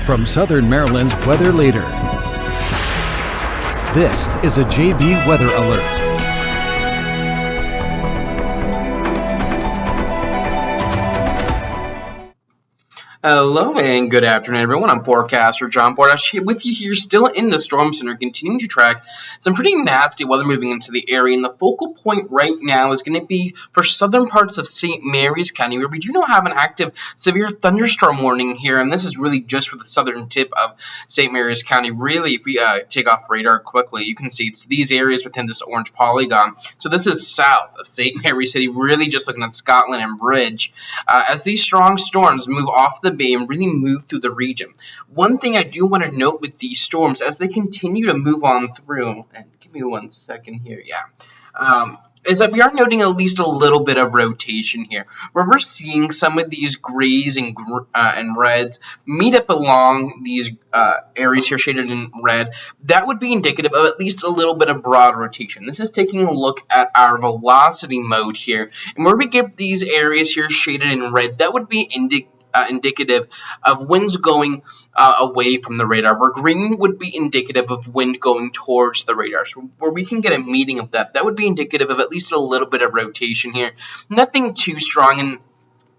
From Southern Maryland's weather leader, this is a JB Weather Alert. Hello and good afternoon, everyone. I'm Forecaster John Bordash here with you here, still in the Storm Center, continuing to track some pretty nasty weather moving into the area. And the focal point right now is going to be for southern parts of St. Mary's County, where we do now have an active severe thunderstorm warning here. And this is really just for the southern tip of St. Mary's County. Really, if we take off radar quickly, you can see it's these areas within this orange polygon. So this is south of St. Mary's City, really just looking at Scotland and Bridge. As these strong storms move off the bay and really move through the region. One thing I do want to note with these storms as they continue to move on through, and give me 1 second here, is that we are noting at least a little bit of rotation here, where we're seeing some of these grays and reds meet up along these areas here shaded in red. That would be indicative of at least a little bit of broad rotation. This is taking a look at our velocity mode here, and where we get these areas here shaded in red, that would be indicative of winds going away from the radar, where green would be indicative of wind going towards the radar. So where we can get a meeting of that would be indicative of at least a little bit of rotation here. Nothing too strong, and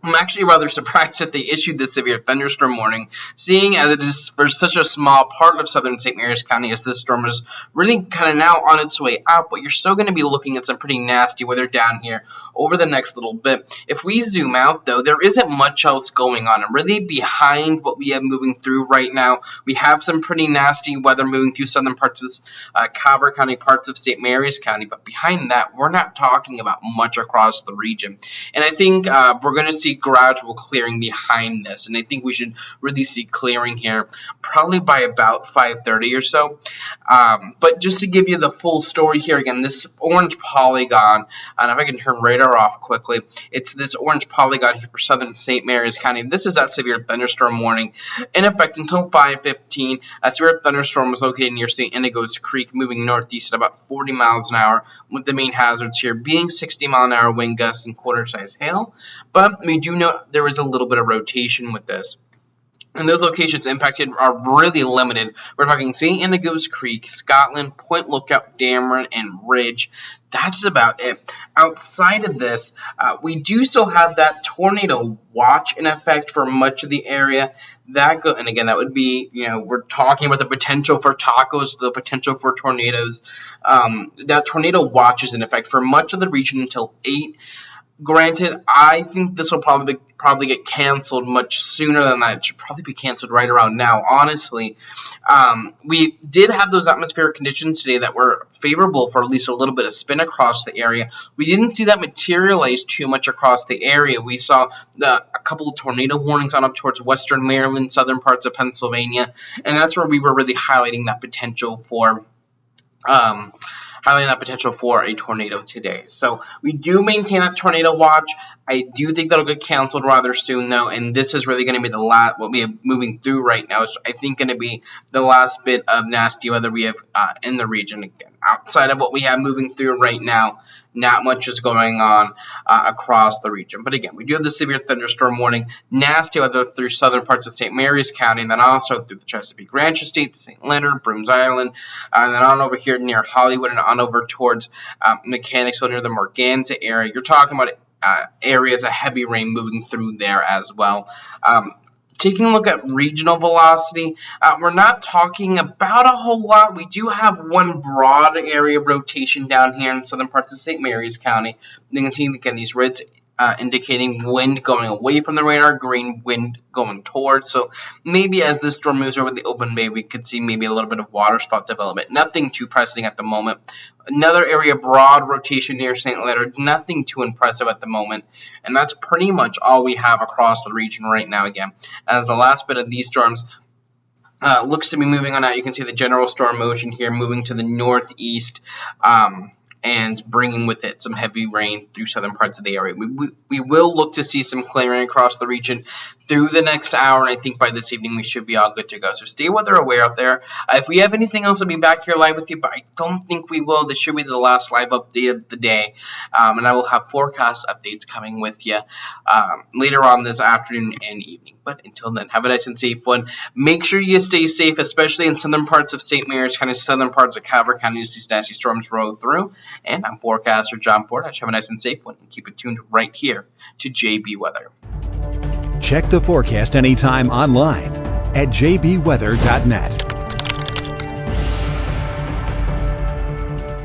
I'm actually rather surprised that they issued this severe thunderstorm warning, seeing as it is for such a small part of southern St. Mary's County, as this storm is really kind of now on its way out, but you're still going to be looking at some pretty nasty weather down here over the next little bit. If we zoom out, though, there isn't much else going on. And really behind what we have moving through right now, we have some pretty nasty weather moving through southern parts of this Calvert County, parts of St. Mary's County, but behind that, we're not talking about much across the region. And I think we're going to see gradual clearing behind this, and I think we should really see clearing here probably by about 5:30 or so. But just to give you the full story here, again, this orange polygon, and if I can turn radar off quickly, it's this orange polygon here for southern St. Mary's County. This is that severe thunderstorm warning in effect until 5:15. A severe thunderstorm was located near St. Inigo's Creek, moving northeast at about 40 miles an hour, with the main hazards here being 60-mile-an-hour wind gusts and quarter-size hail. But we do note there is a little bit of rotation with this. And those locations impacted are really limited. We're talking St. Inigo's Creek, Scotland, Point Lookout, Dameron, and Ridge. That's about it. Outside of this, we do still have that tornado watch in effect for much of the area. And again, that would be, we're talking about the potential for tacos, the potential for tornadoes. That tornado watch is in effect for much of the region until 8. Granted, I think this will probably get canceled much sooner than that. It should probably be canceled right around now, honestly. We did have those atmospheric conditions today that were favorable for at least a little bit of spin across the area. We didn't see that materialize too much across the area. We saw a couple of tornado warnings on up towards western Maryland, southern parts of Pennsylvania, and that's where we were really highlighting that potential for a tornado today. So we do maintain that tornado watch. I do think that'll get canceled rather soon, though, and this is really going to be the last, what we have moving through right now is, I think, going to be the last bit of nasty weather we have in the region. Again, outside of what we have moving through right now, not much is going on across the region. But again, we do have the severe thunderstorm warning, nasty weather through southern parts of St. Mary's County, and then also through the Chesapeake Ranch Estates, St. Leonard, Brooms Island, and then on over here near Hollywood and on over towards Mechanicsville near the Morganza area. You're talking about areas of heavy rain moving through there as well. Taking a look at regional velocity, we're not talking about a whole lot. We do have one broad area of rotation down here in southern parts of St. Mary's County. You can see, again, these reds indicating wind going away from the radar, green wind going towards. So maybe as this storm moves over the open bay, we could see maybe a little bit of water spout development. Nothing too pressing at the moment. Another area, broad rotation near St. Leonard, nothing too impressive at the moment. And that's pretty much all we have across the region right now again. As the last bit of these storms looks to be moving on out, you can see the general storm motion here moving to the northeast. and bringing with it some heavy rain through southern parts of the area. We will look to see some clearing across the region through the next hour, and I think by this evening we should be all good to go. So stay weather aware out there. If we have anything else, I'll be back here live with you, but I don't think we will. This should be the last live update of the day, and I will have forecast updates coming with you later on this afternoon and evening. But until then, have a nice and safe one. Make sure you stay safe, especially in southern parts of St. Mary's County, southern parts of Calvert County as these nasty storms roll through. And I'm Forecaster John Bordash. Have a nice and safe one, and keep it tuned right here to JB Weather. Check the forecast anytime online at jbweather.net.